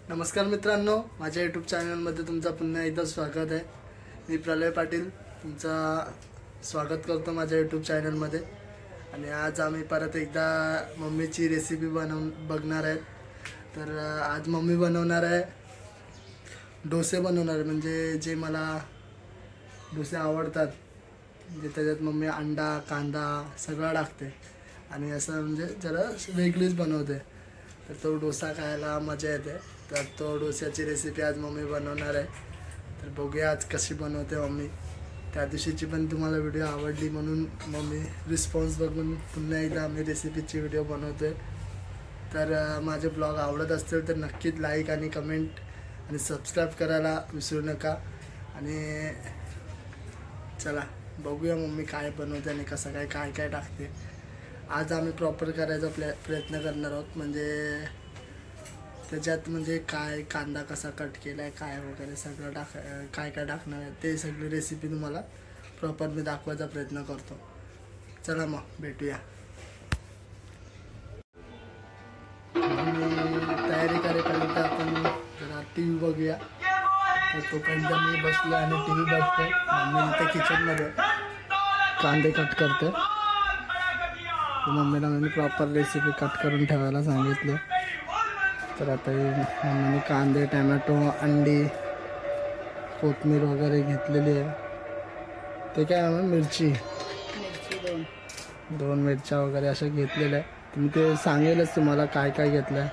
नमस्कार मित्रांनो, माझ्या यूट्यूब चॅनलमध्ये तुमचं पुन्हा एकदा स्वागत आहे। मी प्रलय पाटील तुमचा स्वागत करतो माझ्या यूट्यूब चॅनलमध्ये। आणि आज आम्ही परत एकदा मम्मीची रेसिपी बघणार आहे। तर आज मम्मी बनवणार आहे डोसे बनवणार आहे, म्हणजे जे मला डोसे आवडतात, म्हणजे त्याच्यात मम्मी अंडा कांदा सगळं टाकते आणि असं म्हणजे जरा वेगळीच बनवते। तर तो डोसा खायला मजा येते। तर तो डोस्याची रेसिपी आज मम्मी बनवणार आहे। तर बघूया आज कशी बनवते मम्मी। त्या दिवशीची पण तुम्हाला व्हिडिओ आवडली म्हणून मम्मी रिस्पॉन्स बघून पुन्हा एकदा आम्ही रेसिपीची व्हिडिओ बनवतोय। तर माझे ब्लॉग आवडत असतील तर नक्कीच लाईक आणि कमेंट आणि सबस्क्राईब करायला विसरू नका। आणि चला बघूया मम्मी काय बनवते आणि कसं काय काय टाकते। आज आम्ही प्रॉपर करायचा प्रयत्न करणार आहोत, म्हणजे त्याच्यात म्हणजे काय कांदा कसा कट केला आहे काय वगैरे सगळं काय टाकणार आहे ते सगळी रेसिपी तुम्हाला प्रॉपर मी दाखवायचा प्रयत्न करतो। चला मग भेटूया। तयारी करेपर्यंत आपण जरा टी व्ही बघूया। तर तोपर्यंत मी बसलो आणि टी व्ही बघतोय। मम्मी इथे किचनमध्ये कांदे कट करते। मम्मीला मी प्रॉपर रेसिपी कट करून ठेवायला सांगितलं। तर आता मम्मीने कांदे टोमॅटो अंडी कोथिंबीर वगैरे घेतलेली आहे। ते काय आहे मिरची दोन मिरच्या वगैरे अशा घेतलेल्या आहे। तुम्ही ते सांगेलच तुम्हाला काय काय घेतलं आहे।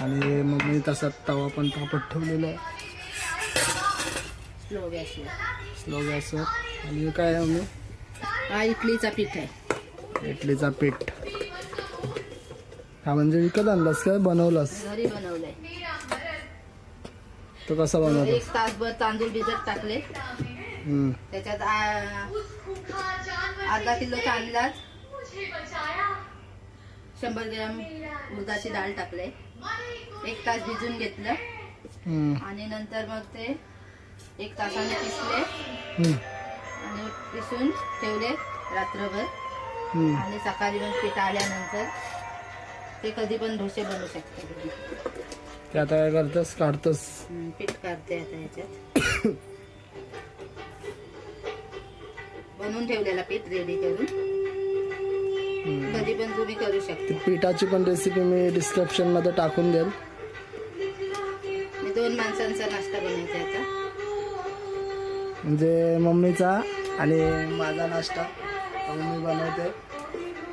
आणि मम्मी तसा तवा पण तापत ठेवलेला आहे स्लो गॅसवर। आणि काय आहे मम्मी? हा इडलीचा पीठ आहे। इडलीचा पीठ हा म्हणजे विकत आणलास काय बनवलास? घरी बनवलंय। तो कसा बनवला? एक तासभर तांदूळ भिजत टाकले। त्याच्यात अर्धा किलो तांदळात 100 ग्रॅम उडदाची डाळ टाकले। एक तास भिजून घेतलं आणि नंतर मग ते एक तासाने पिसले आणि पिसून ठेवले रात्रभर। आणि सकाळी मग पीठ आल्यानंतर ते कधी पण डोसे बनवू शकते। ते आता काय करतस? काढतस? पीठ काढते आता याच्यात। बनवून ठेवलेला पीठ रेडी करून कधी पण तुम्ही करू शकता। पीठाची पण रेसिपी मी डिस्क्रिप्शन मध्ये टाकून देईल। मी 2 माणसांचा नाश्ता बनवायचा आता, म्हणजे मम्मीचा आणि माझा नाश्ता मम्मी बनवते।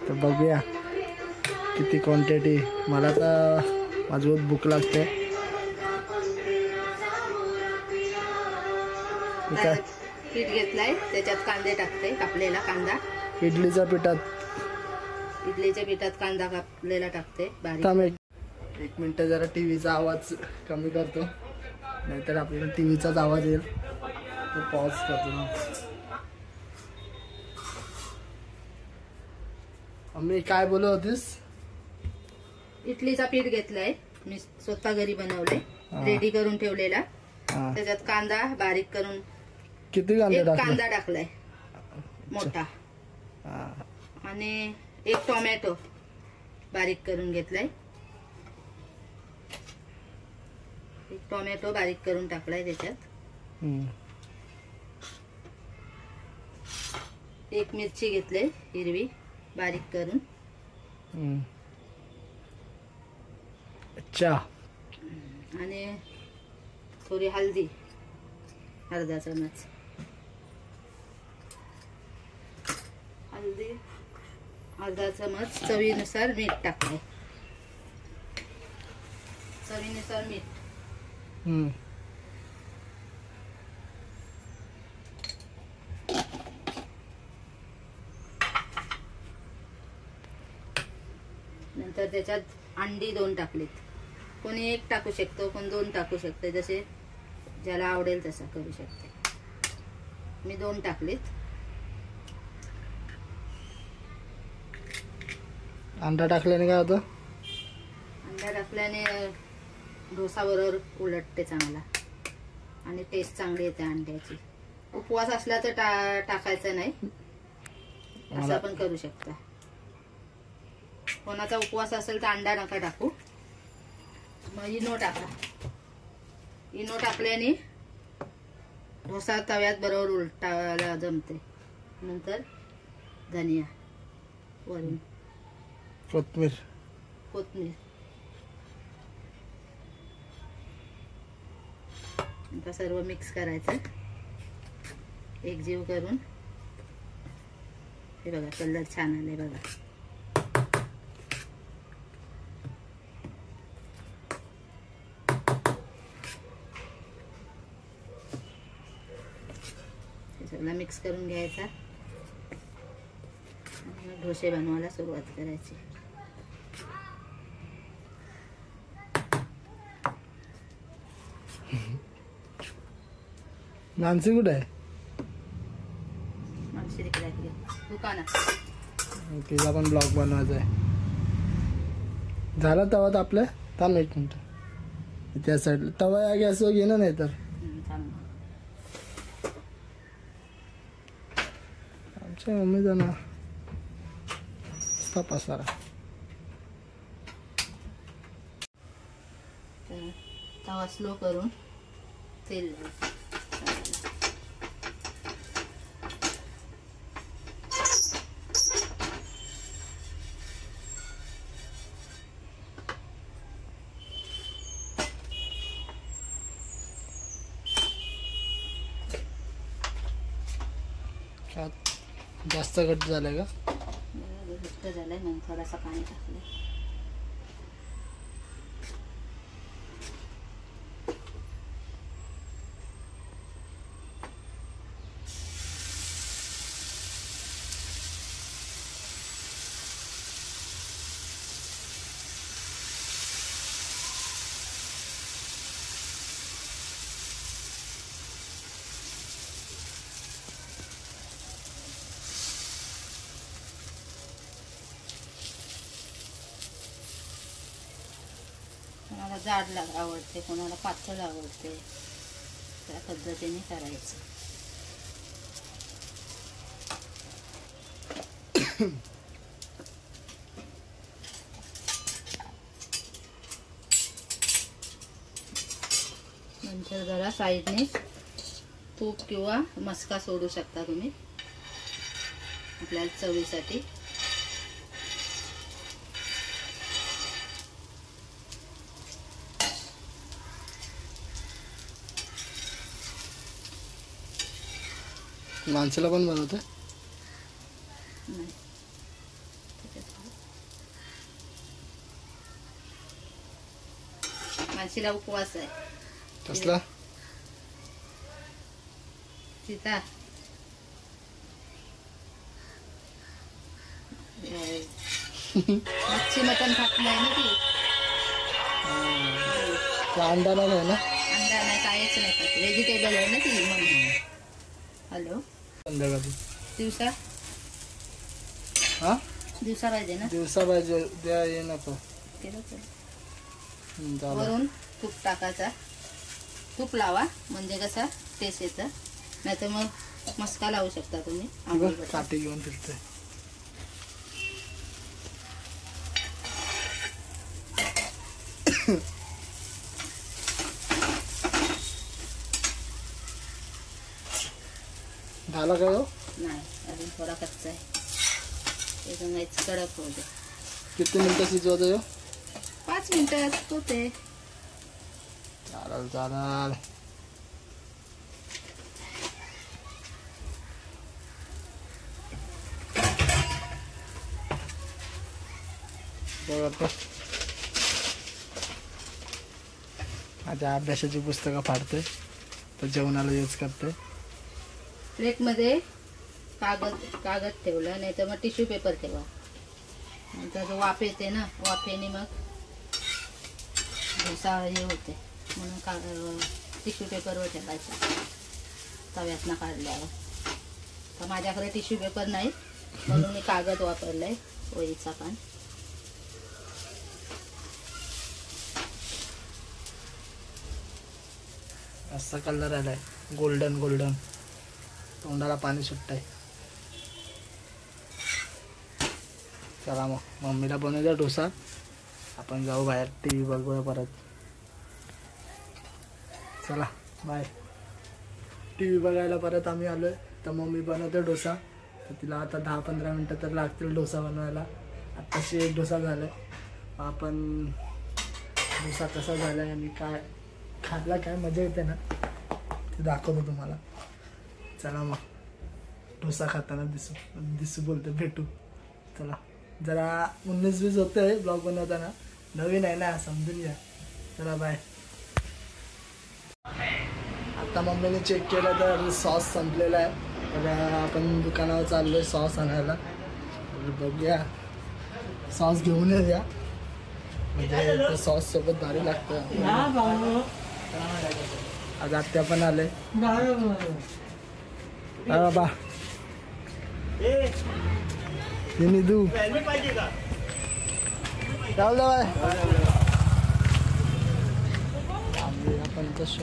तर बघूया किती क्वांटिटी। मला तर मजबूत भूक लागते। पीठ घेतलाय त्याच्यात कांदे टाकते, कापलेला कांदा। इडलीच्या पिठात कांदा कापलेला टाकते बारीक। एक मिनिट जरा टीव्हीचा आवाज कमी करतो, नाहीतर आपल्याला टीव्हीचाच आवाज येईल। तो पॉज करतो। मम्मी काय बोलत होतीस? इडलीचा पीठ घेतलाय मी स्वतः घरी बनवले, रेडी करून ठेवलेला। त्याच्यात कांदा बारीक करून किती कांदा टाकलाय मोठा आणि एक टोमॅटो बारीक करून घेतलाय। एक टोमॅटो बारीक करून टाकलाय त्याच्यात। एक मिरची घेतली हिरवी बारीक करून। अच्छा। आणि थोडी हळदी अर्धा चमच हळदी, अर्धा चमच चवीनुसार मीठ टाकले। चवीनुसार मीठ नंतर त्याच्यात अंडी 2 टाकलीत। कोणी 1 टाकू शकतो, कोण 2 टाकू शकते, जसे ज्याला आवडेल तसा करू शकते। मी 2 टाकलीत। अंडा टाकल्याने काय होतं? अंडा टाकल्याने डोसा बरोबर उलटते चांगला आणि टेस्ट चांगली येते अंड्याची। उपवास असला तर टाकायचं नाही, असं पण करू शकता। कोणाचा उपवास असेल तर अंडा नका टाकू. मग इनो टाका. इनो टाकल्याने डोसा तव्यात बरोबर उलटायला जमते. नंतर धनिया वरून, कोथमीर. आता सर्व मिक्स करायचं एकजीव करून. हे बघा कलर छान आले बघा. हे सगळं मिक्स करून घ्यायचा. आणि डोसे बनवायला सुरुवात करायची. मानसी कुठे आहे? मानसी तिकडे आहे दुकानात. तिला पण ब्लॉग बनवायचा आहे. झाला तवा आपल्या. थांब एक मिनिट. त्या साईडला तवा या गॅसवर घेणं नाही तर आमच्या मम्मीचा ना पसारा. तवा स्लो करून तेल लावायचं. जास्त घट्ट झालंय का? घट्ट झालंय. मग थोडासा पाणी टाकलं. कोणाला जाड आवडते, कोणाला पातळ आवडते, त्या पद्धतीने करायचं. नंतर जरा साईडने तूप किंवा मस्का सोडू शकता तुम्ही आपल्याला चवीसाठी. माणसाला पण बनवते. मानसीला उपवास आहे. कसला? सीता मच्छी मटन खात नाही ना ती. अंडा नाही ना? अंडा नाही, काहीच नाही खात. व्हेजिटेबल आहे ना ती. मग हॅलो संध्याकाळी दिवसा हा दिवसा पाहिजे ना. दिवसा पाहिजे. द्या ये नको. वरून तूप टाकायचा. तूप लावा म्हणजे कसं टेस्ट येतं. नाही तर मग मस्का लावू शकता तुम्ही. आंबट काटे घेऊन फिरते. झाला का? नाही अजून थोडा कच्चा आहे. ते सांगायचं कडक होऊ दे. किती मिनिटं शिजवतो? 5 मिनिटात होते. चालेल चालेल. बघा माझ्या अभ्यासाची पुस्तकं फाडते तर जेवणाला यूज करते. प्लेटमध्ये कागद ठेवला, नाही तर मग टिश्यू पेपर ठेवा. नंतर वाफ येते ना, वाफेने मग डोसा हे होते. म्हणून टिश्यू पेपरवर ठेवायचा तव्यातनं काढल्यावर. तर माझ्याकडे टिश्यू पेपर नाही म्हणून मी कागद वापरलाय, वहीचा पान. असा कलर आलाय गोल्डन गोल्डन. तोंडाला पाणी सुटतंय. चला मग मम्मीला बनवूया डोसा, आपण जाऊ बाहेर टी व्ही बघूया परत. चला बाय. टी व्ही बघायला परत आम्ही आलो आहे. तर मम्मी बनवते डोसा, तर तिला आता 10-15 मिनटं तर लागतील डोसा बनवायला. आत्ताशी एक डोसा झाला आहे. आपण डोसा कसा झाला आहे आणि काय खायला काय मजा येते ना ते दाखवतो तुम्हाला. चला मग डोसा खाताना दिसू बोलते भेटू. चला जरा 19-20 होतं आहे ब्लॉग बनवताना, नवीन आहे ना समजून घ्या. चला बाय. आता मम्मीने चेक केलं तर सॉस संपलेला आहे, तर आपण दुकानावर चाललो आहे सॉस आणायला. बघूया सॉस घेऊन येऊया, म्हणजे सॉस सोबत भारी लागतं. आज आत्या पण आले. बाबा निधू राहुल आम्ही आपण इथंच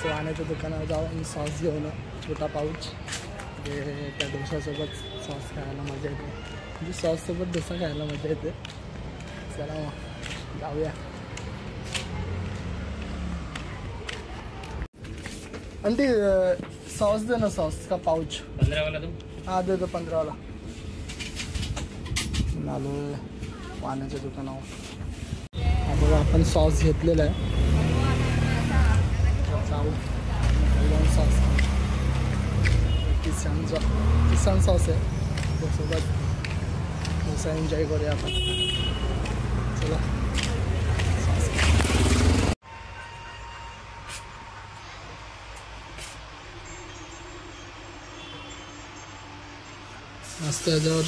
वाण्याच्या दुकानावर जाऊ आणि सॉस घेऊन छोटा पाऊच. म्हणजे त्या डोसासोबत सॉस खायला मजा येते, म्हणजे सॉससोबत डोसा खायला मजा येते. चला मग जाऊया. आंटी सॉस दे ना, सॉस का पाऊच 15 वाला दो. हाँ दे दो 15 वाला. आलो पाण्याच्या दुकानावर. हा बघा आपण सॉस घेतलेला आहे. जाऊ सॉस किसान सॉस आहे, त्यासोबत डोसा एन्जॉय करूया आपण. चला मस्त याच्यावर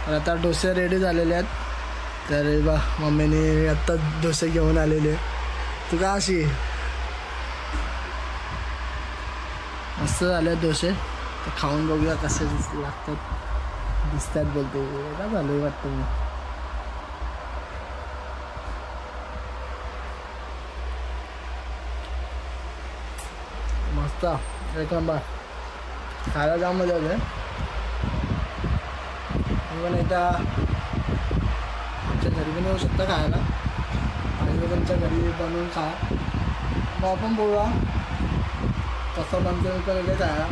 आता डोसे रेडी झालेले आहेत. तर बा मम्मीने आत्ता डोसे घेऊन आलेले. तू का अशी मस्त झाले डोसे, तर खाऊन बघूया कसे दिसतात बोलते. का झालं वाटतं मी मस्त एक नंबर. खायला जाम मजा आली. पण एकदा आमच्या घरी पण येऊ शकता खायला, आणि तुमच्या घरी बनवून खा. मग आपण बोलूया कसं बनतं मी पण इकडे खायला.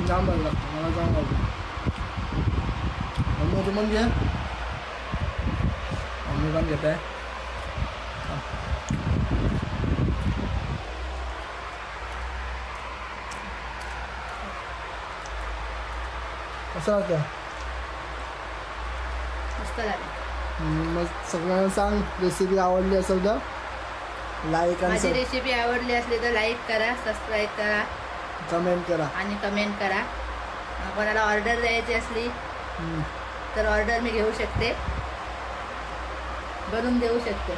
जाम बरं लागतं मला, जाम आवडलं. मम्मी तू पण घे. मम्मी पण घेत आहे. कसं वाटतं? मस्त झालं. मग सगळ्यांना सांग, रेसिपी आवडली असेल तर लाईक आणि माझी रेसिपी आवडली असली तर लाईक करा, सबस्क्राईब करा, कमेंट करा आणि कमेंट करा. कोणाला ऑर्डर द्यायची असली तर ऑर्डर मी घेऊ शकते, बनवून देऊ शकते.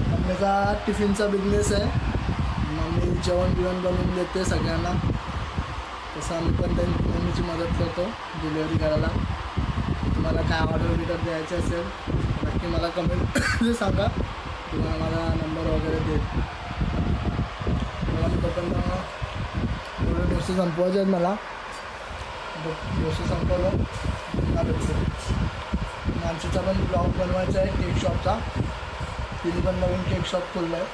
मम्मीचा टिफिनचा बिझनेस आहे. मम्मी जेवण बिवण बनवून देते सगळ्यांना. तसं आम्ही पण मम्मीची मदत करतो डिलिव्हरी करायला. तुम्हाला काय ऑर्डर द्यायचे असेल नक्की मला कमेंट सांगा, तुम्हाला माझा नंबर वगैरे देईल. मला पण थोडे डोसे संपवायचे आहेत मला. डोसे संपवलं मानसीचा पण ब्लॉग बनवायचा आहे केक शॉपचा. तिने पण नवीन केक शॉप खोललं आहे.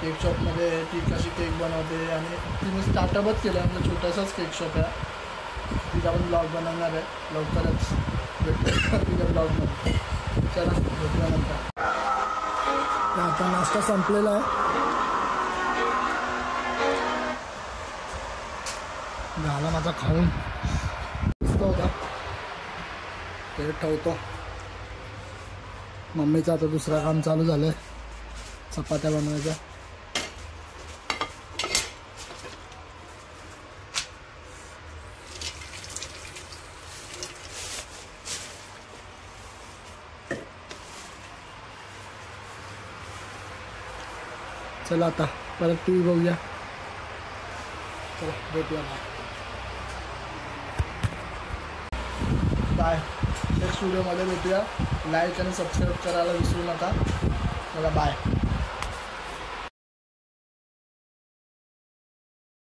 केक शॉपमध्ये ती कशी केक बनवते, आणि तिने स्टार्टअपच केलं आहे, म्हणजे छोटासाच केक शॉप आहे. तिचा पण ब्लॉग बनवणार आहे लवकरच, तिच्या ब्लॉगमध्ये. चला भेटूया नंतर. आता नाश्ता संपलेला आहे. झाला माझा खाऊन मस्त होता, ते ठेवतो. मम्मीचं आता दुसरं काम चालू झालं आहे, चपात्या बनवायच्या. चला आता परत टी व्ही बघूया. चला भेटूया. बाय. नेक्स्ट व्हिडिओमध्ये भेटूया. लाईक आणि सबस्क्राईब करायला विसरू नका. चला बाय.